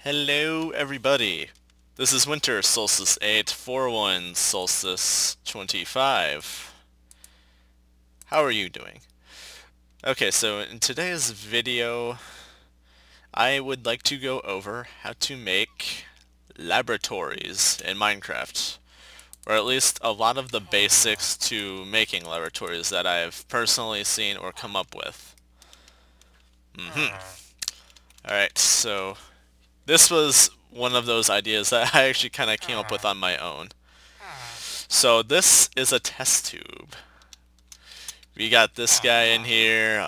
Hello everybody, this is Winter Solstice 841 Solstice 25. How are you doing? Okay, so in today's video I would like to go over how to make laboratories in Minecraft, or at least a lot of the basics to making laboratories that I've personally seen or come up with. Alright, so this was one of those ideas that I actually kind of came up with on my own. So this is a test tube. We got this guy in here.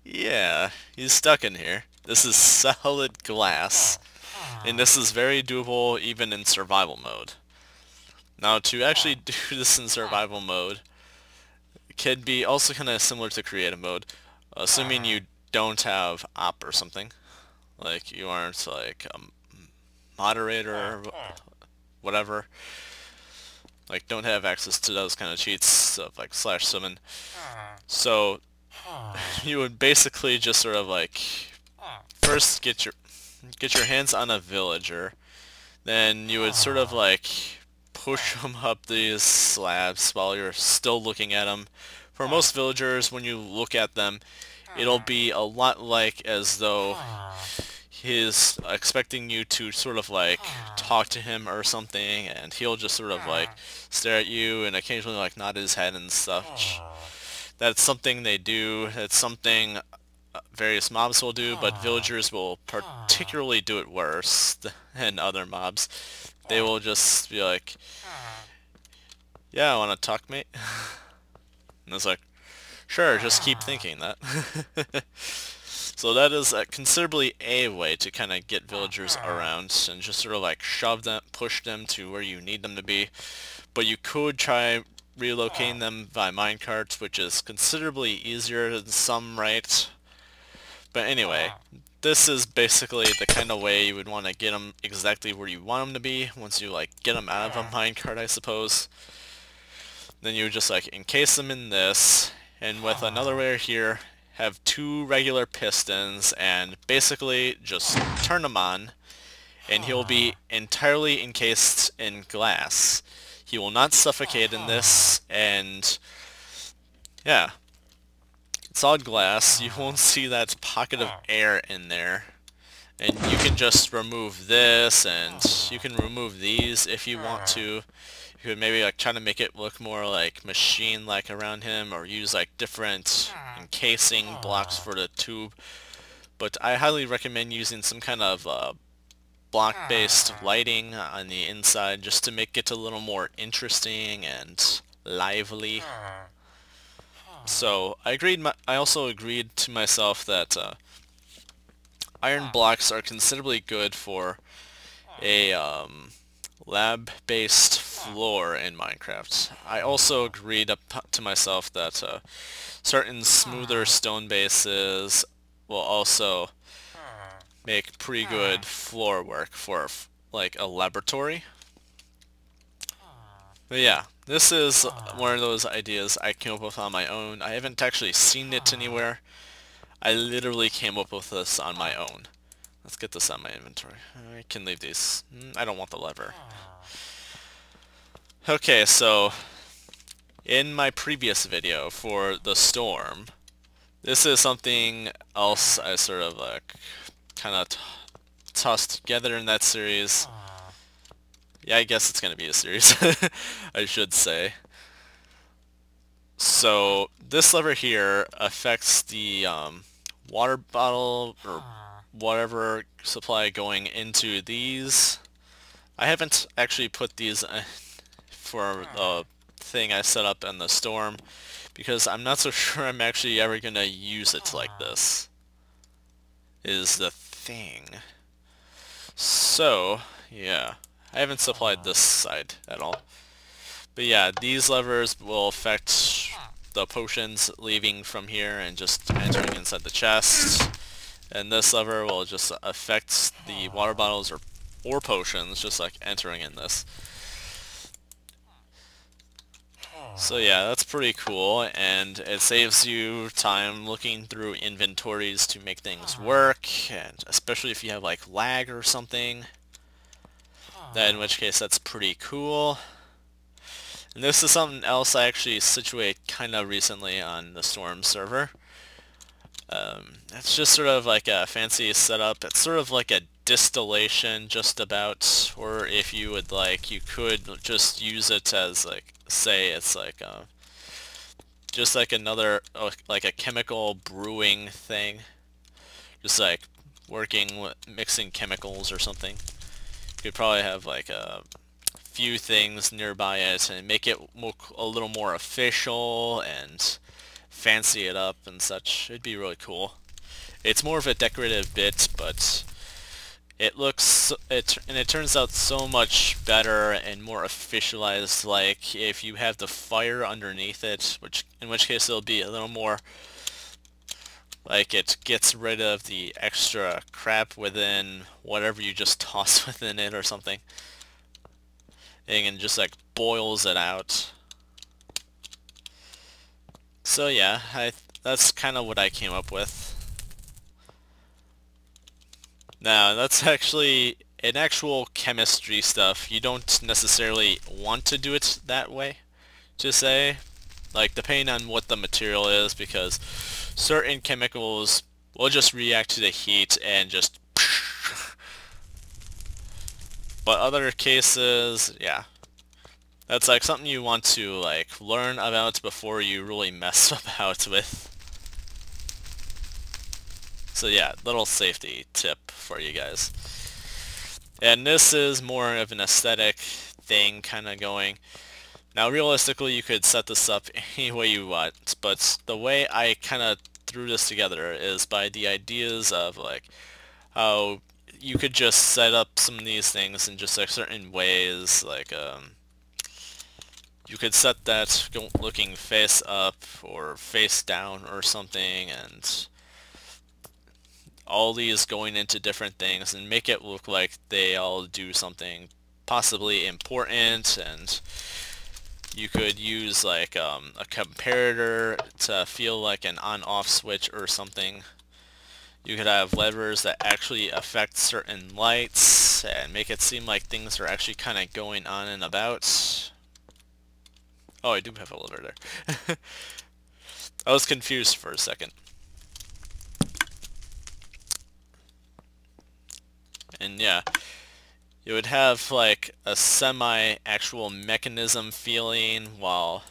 Yeah, he's stuck in here. This is solid glass, and this is very doable even in survival mode. Now, to actually do this in survival mode can be also kind of similar to creative mode, assuming you don't have op or something. Like, you aren't like a moderator or whatever. Like, don't have access to those kind of cheats of like /summon. So you would basically just sort of like first get your hands on a villager, then you would sort of like push them up these slabs while you're still looking at them. For most villagers, when you look at them, it'll be a lot like as though he's expecting you to sort of like talk to him or something, and he'll just sort of like stare at you and occasionally like nod his head and such. That's something they do. It's something various mobs will do, but villagers will particularly do it worse than other mobs. They will just be like, yeah, I want to talk, mate. And it's like, sure, just keep thinking that. So that is considerably a way to kind of get villagers around and just sort of like shove them, push them to where you need them to be. But you could try relocating them via minecart, which is considerably easier than some, right? But anyway, this is basically the kind of way you would want to get them exactly where you want them to be once you like get them out of a minecart, I suppose. Then you would just like encase them in this, and with another layer here, have two regular pistons, and basically just turn them on, and he'll be entirely encased in glass. He will not suffocate in this, and yeah, it's all glass. You won't see that pocket of air in there. And you can just remove this, and you can remove these if you want to. You could maybe like try to make it look more like machine-like around him, or use like different encasing blocks for the tube. But I highly recommend using some kind of block-based lighting on the inside just to make it a little more interesting and lively. So I also agreed to myself that iron blocks are considerably good for a lab-based floor in Minecraft. I also agreed to myself that certain smoother stone bases will also make pretty good floor work for like a laboratory. But yeah, this is one of those ideas I came up with on my own. I haven't actually seen it anywhere. I literally came up with this on my own. Let's get this on my inventory. I can leave these. I don't want the lever. Okay, so in my previous video for the storm, this is something else I sort of like kind of tossed together in that series. Yeah, I guess it's gonna be a series, I should say. So this lever here affects the water bottle or whatever supply going into these. I haven't actually put these for the thing I set up in the storm because I'm not so sure I'm actually ever gonna use it like this, is the thing. So yeah, I haven't supplied this side at all. But yeah, these levers will affect the potions leaving from here and just entering inside the chest. And this lever will just affect the water bottles or potions just like entering in this. So yeah, that's pretty cool, and it saves you time looking through inventories to make things work, and especially if you have like lag or something, then in which case that's pretty cool. And this is something else I actually situated kind of recently on the Storm server. It's just sort of like a fancy setup. It's sort of like a distillation just about, or if you would like, you could just use it as like, say it's like just like another, like a chemical brewing thing. Just like working with mixing chemicals or something. You could probably have like a few things nearby it and make it look a little more official and fancy it up and such. It'd be really cool. It's more of a decorative bit, but it looks and it turns out so much better and more officialized. Like if you have the fire underneath it, in which case it'll be a little more like it gets rid of the extra crap within whatever you just toss within it or something, and just like boils it out. So yeah, that's kind of what I came up with. Now, that's actually in actual chemistry stuff. You don't necessarily want to do it that way, to say. Like, depending on what the material is, because certain chemicals will just react to the heat and just... But other cases, yeah. That's like something you want to like learn about before you really mess about with. So yeah, little safety tip for you guys. And this is more of an aesthetic thing kind of going. Now realistically you could set this up any way you want, but the way I kind of threw this together is by the ideas of like how you could just set up some of these things in just like certain ways, like you could set that looking face up or face down or something, and all these going into different things and make it look like they all do something possibly important. And you could use like a comparator to feel like an on-off switch or something. You could have levers that actually affect certain lights and make it seem like things are actually kind of going on and about. Oh, I do have a lever there. I was confused for a second. And yeah, it would have like a semi-actual mechanism feeling while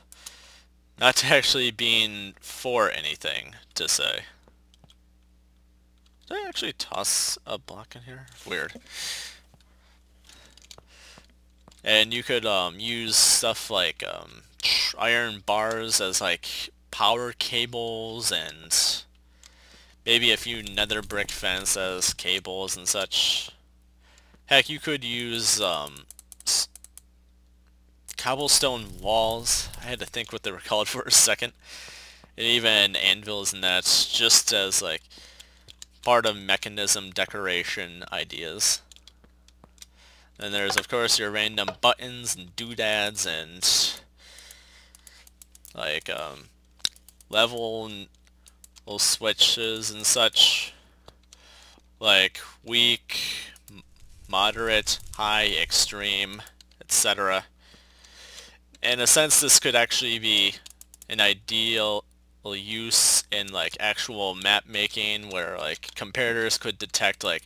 not actually being for anything, to say. Did I actually toss a block in here? Weird. And you could use stuff like iron bars as like power cables, and maybe a few nether brick fence as cables and such. Heck, you could use cobblestone walls. I had to think what they were called for a second. And even anvils and that, just as like part of mechanism decoration ideas. Then there's of course your random buttons and doodads and like level and little switches and such, like weak, moderate, high, extreme, etc. In a sense, this could actually be an ideal use in like actual map making, where like comparators could detect like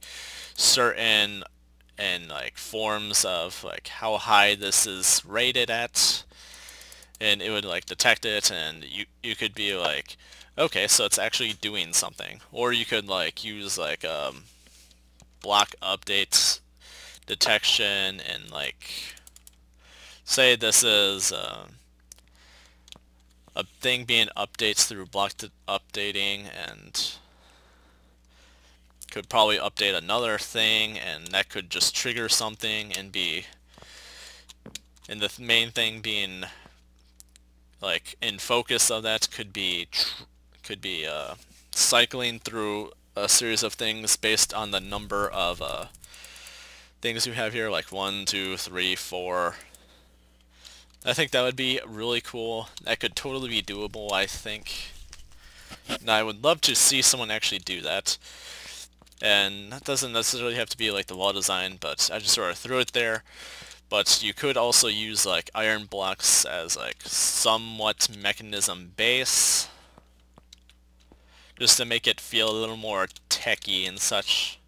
certain and like forms of like how high this is rated at, and it would like detect it, and you could be like, okay, so it's actually doing something. Or you could like use like block updates detection, and like say this is a thing being updates through block updating, and could probably update another thing, and that could just trigger something and be, and the main thing being like in focus of that could be cycling through a series of things based on the number of things you have here, like 1, 2, 3, 4, I think that would be really cool. That could totally be doable, I think. And I would love to see someone actually do that. And that doesn't necessarily have to be like the wall design, but I just sort of threw it there. But you could also use like iron blocks as like somewhat mechanism base, just to make it feel a little more techy and such.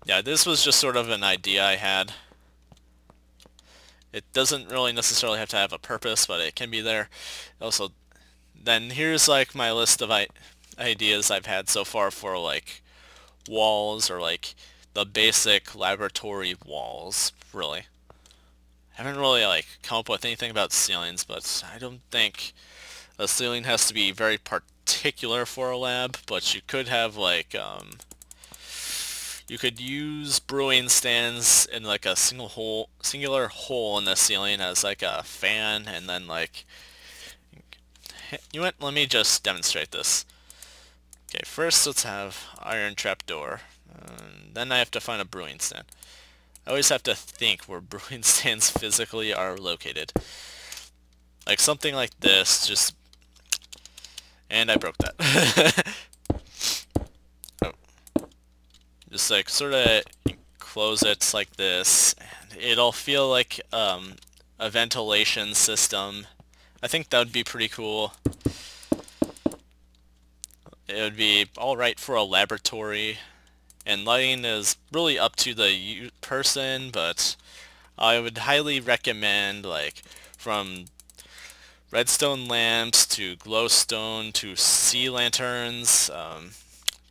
Yeah, this was just sort of an idea I had. It doesn't really necessarily have to have a purpose, but it can be there. Also, then here's like my list of ideas I've had so far for like walls, or like the basic laboratory walls, really. I haven't really like come up with anything about ceilings, but I don't think a ceiling has to be very particular for a lab, but you could have like you could use brewing stands in like a singular hole in the ceiling as like a fan, and then like, you know what, let me just demonstrate this. Okay, first let's have iron trapdoor. Then I have to find a brewing stand. I always have to think where brewing stands physically are located. Like something like this, just... And I broke that. Oh. Just like sort of close it like this, and it'll feel like a ventilation system. I think that would be pretty cool. It would be alright for a laboratory, and lighting is really up to the person, but I would highly recommend like from redstone lamps to glowstone to sea lanterns.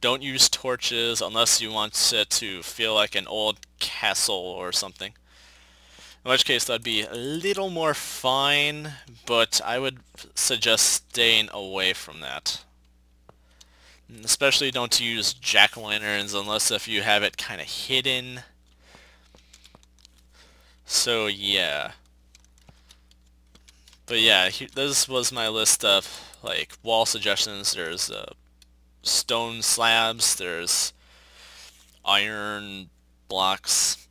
Don't use torches unless you want it to feel like an old castle or something. In which case that'd be a little more fine, but I would suggest staying away from that. Especially don't use jack-o'-lanterns unless if you have it kind of hidden. So yeah. But yeah, this was my list of like wall suggestions. There's stone slabs, there's iron blocks,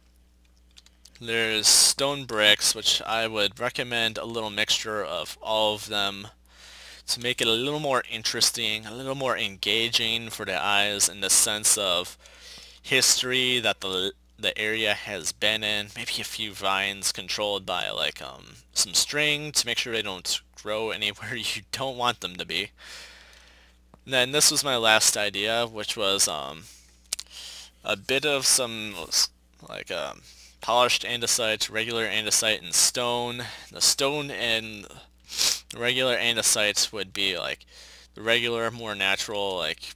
there's stone bricks, which I would recommend a little mixture of all of them to make it a little more interesting, a little more engaging for the eyes in the sense of history that the area has been in. Maybe a few vines controlled by like some string to make sure they don't grow anywhere you don't want them to be. And then this was my last idea, which was a bit of some like polished andesite, regular andesite, and stone. The stone and regular andesite would be like the regular, more natural, like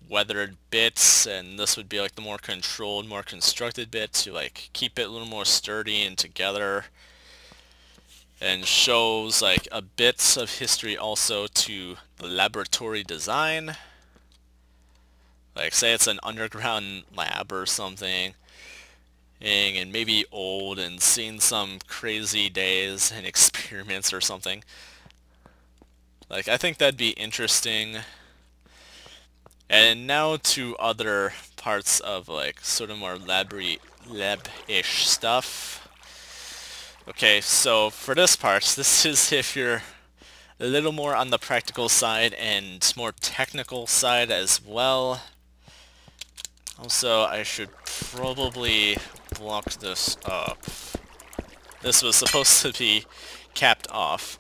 weathered bits, and this would be like the more controlled, more constructed bit to like keep it a little more sturdy and together, and shows like a bit of history also to the laboratory design. Like say it's an underground lab or something, and maybe old and seen some crazy days and experiments or something. Like I think that'd be interesting. And now to other parts of like sort of more lab-ish stuff. Okay, so for this part, this is if you're a little more on the practical side and more technical side as well. Also, I should probably block this up. This was supposed to be capped off.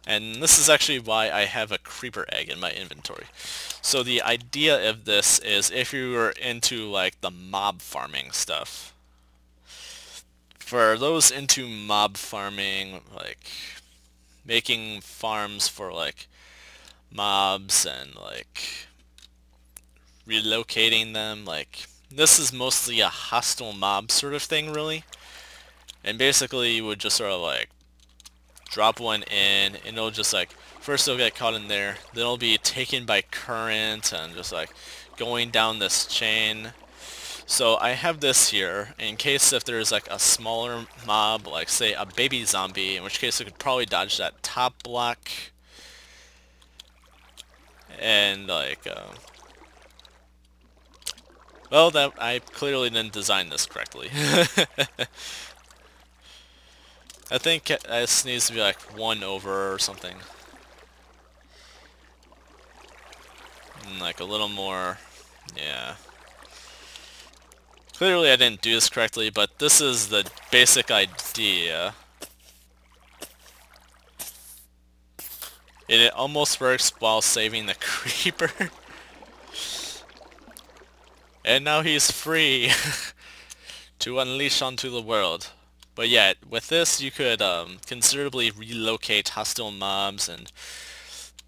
And this is actually why I have a creeper egg in my inventory. So the idea of this is if you were into like the mob farming stuff. For those into mob farming, like making farms for like mobs and like relocating them, like this is mostly a hostile mob sort of thing really. And basically you would just sort of like drop one in, and it'll just like, first it'll get caught in there, then it'll be taken by current and just like going down this chain. So I have this here in case if there's like a smaller mob, like say a baby zombie, in which case it could probably dodge that top block. And like, well, that I clearly didn't design this correctly. I think this needs to be like 1 over or something. And like a little more, yeah. Clearly I didn't do this correctly, but this is the basic idea. It almost works while saving the creeper. And now he's free to unleash onto the world. But yeah, with this you could considerably relocate hostile mobs and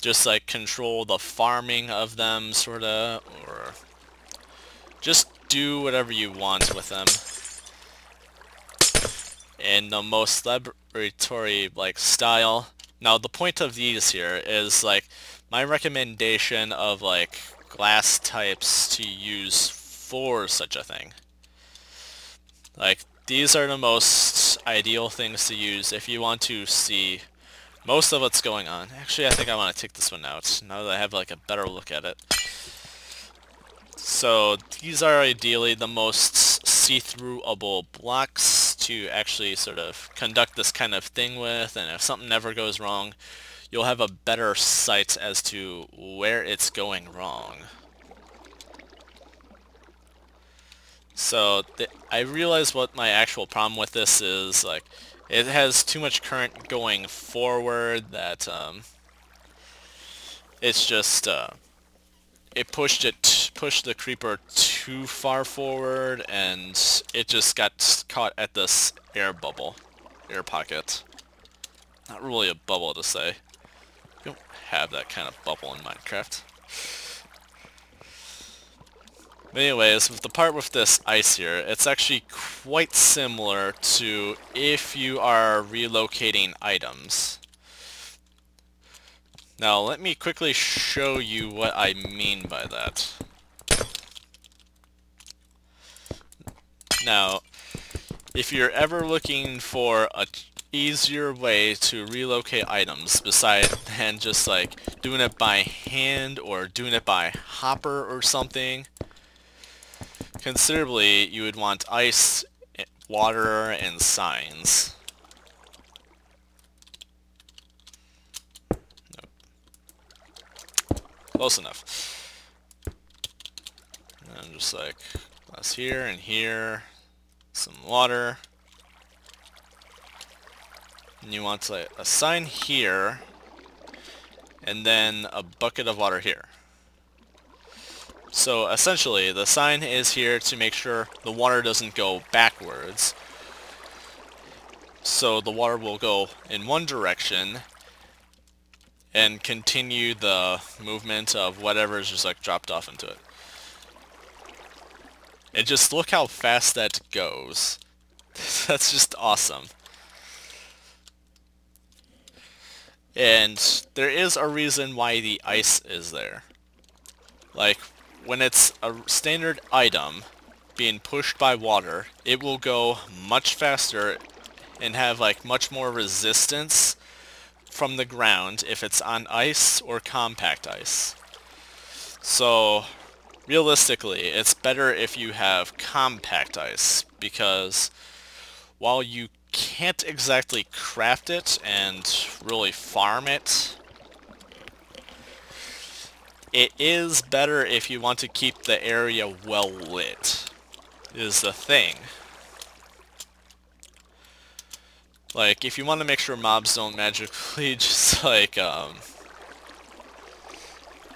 just like control the farming of them, sorta, or just do whatever you want with them in the most celebratory like style. Now the point of these here is like my recommendation of like glass types to use for such a thing. Like these are the most ideal things to use if you want to see most of what's going on. Actually, I think I want to take this one out now that I have like a better look at it. So these are ideally the most see-throughable blocks to actually sort of conduct this kind of thing with, and if something ever goes wrong, you'll have a better sight as to where it's going wrong. So I realize what my actual problem with this is. Like, it has too much current going forward that it's just it pushed the creeper too far forward, and it just got caught at this air pocket. Not really a bubble to say. You don't have that kind of bubble in Minecraft. But anyways, with the part with this ice here, it's actually quite similar to if you are relocating items. Now let me quickly show you what I mean by that. Now, if you're ever looking for a easier way to relocate items besides than just like doing it by hand or doing it by hopper or something, considerably you would want ice, water, and signs. Close enough. And just like glass here and here, some water. And you want like a sign here, and then a bucket of water here. So essentially, the sign is here to make sure the water doesn't go backwards. So the water will go in one direction and continue the movement of whatever is just like dropped off into it. And just look how fast that goes. That's just awesome. And there is a reason why the ice is there. Like, when it's a standard item being pushed by water, it will go much faster and have like much more resistance from the ground if it's on ice or compact ice. So realistically, it's better if you have compact ice, because while you can't exactly craft it and really farm it, it is better if you want to keep the area well lit, is the thing. Like, if you want to make sure mobs don't magically just like,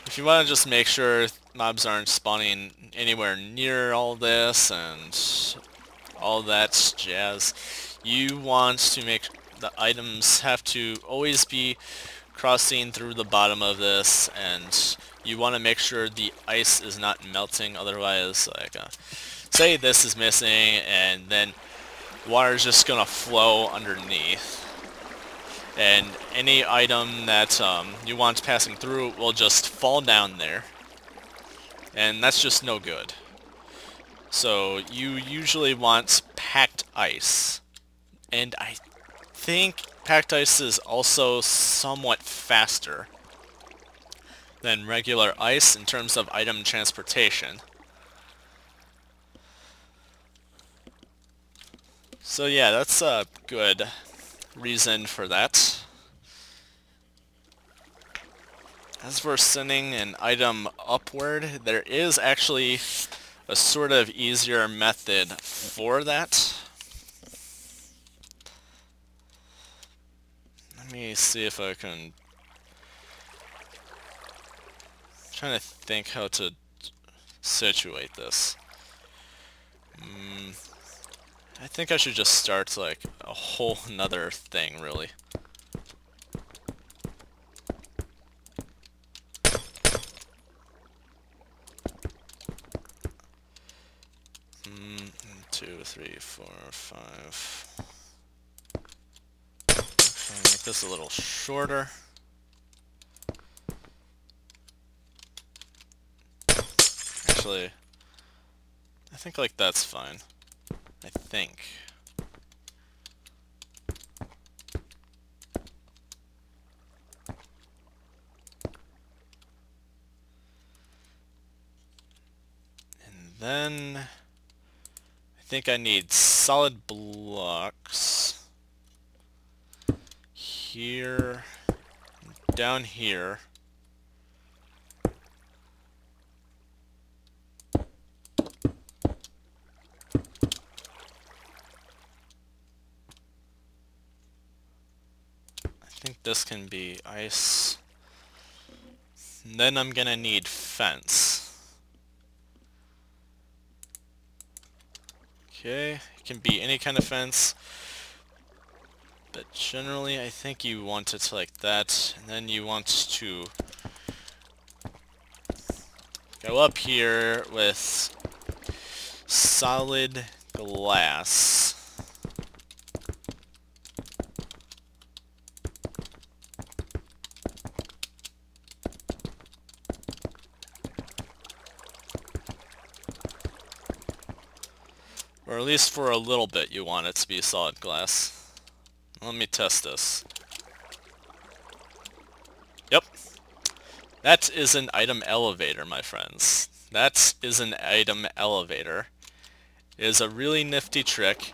if you want to just make sure mobs aren't spawning anywhere near all this and all that jazz, you want to make the items have to always be crossing through the bottom of this, and you want to make sure the ice is not melting. Otherwise, like, say this is missing and then water is just gonna flow underneath, and any item that you want passing through will just fall down there, and that's just no good. So you usually want packed ice, and I think packed ice is also somewhat faster than regular ice in terms of item transportation. So yeah, that's good. reason for that. As we're sending an item upward, there is actually a sort of easier method for that. Let me see if I can... I'm trying to think how to situate this. I think I should just start like a whole nother thing, really. Two, three, four, five. Okay, make this a little shorter. Actually, I think like that's fine. I think. And then I think I need solid blocks here, down here. I think this can be ice. And then I'm gonna need fence. Okay, it can be any kind of fence, but generally I think you want it like that, and then you want to go up here with solid glass. Or at least for a little bit you want it to be solid glass. Let me test this. Yep. That is an item elevator, my friends. That is an item elevator. It is a really nifty trick.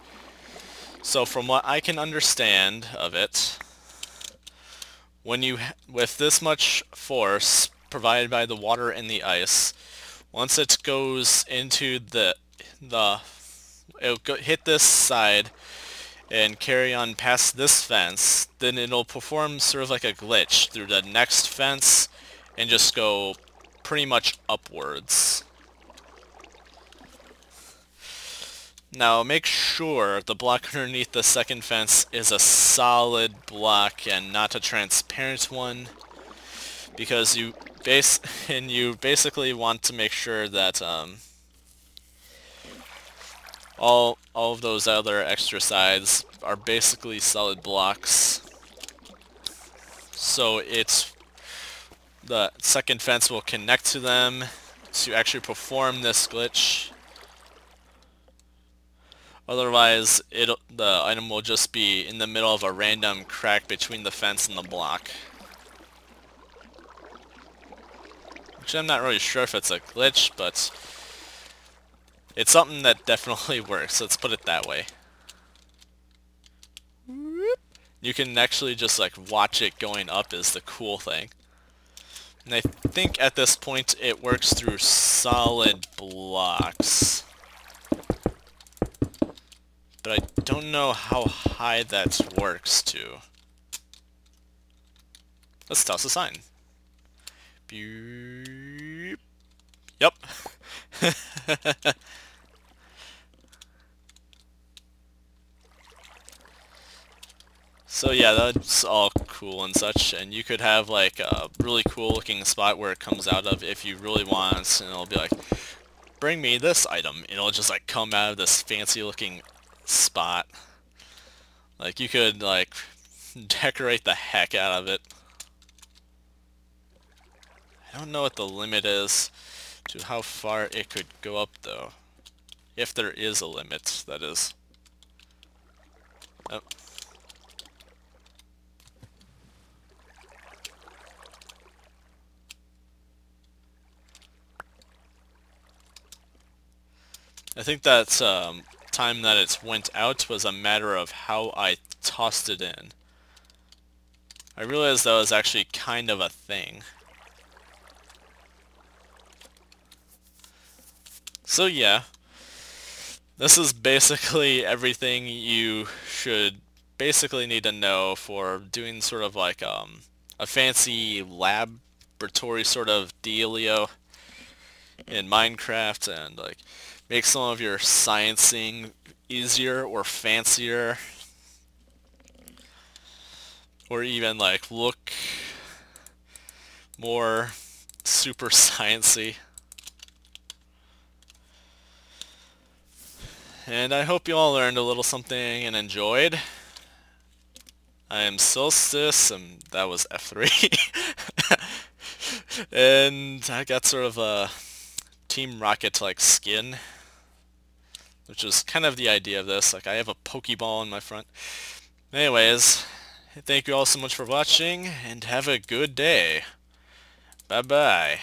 So from what I can understand of it, when you, with this much force provided by the water and the ice, once it goes into it'll hit this side and carry on past this fence, then it'll perform sort of like a glitch through the next fence and just go pretty much upwards. Now make sure the block underneath the second fence is a solid block and not a transparent one, because you basically want to make sure that all of those other extra sides are basically solid blocks. So the second fence will connect to them to actually perform this glitch. Otherwise, the item will just be in the middle of a random crack between the fence and the block. Which I'm not really sure if it's a glitch, but it's something that definitely works, let's put it that way. You can actually just like watch it going up is the cool thing. And I think at this point it works through solid blocks. But I don't know how high that works to. Let's toss a sign. Beep. Yep. So yeah, that's all cool and such, and you could have like a really cool looking spot where it comes out of if you really want, and it'll be like, bring me this item, and it'll just like come out of this fancy looking spot. Like you could like decorate the heck out of it. I don't know what the limit is to how far it could go up though. If there is a limit, that is. Oh. I think that time that it went out was a matter of how I tossed it in. I realized that was actually kind of a thing. So yeah, this is basically everything you should basically need to know for doing sort of like a fancy laboratory sort of dealio in Minecraft, and like make some of your sciencing easier or fancier, or even like look more super sciencey. And I hope you all learned a little something and enjoyed. I am Solstice, and that was F3. And I got sort of a Team Rocket-like skin, which is kind of the idea of this. Like, I have a Pokeball in my front. Anyways, thank you all so much for watching, and have a good day. Bye-bye.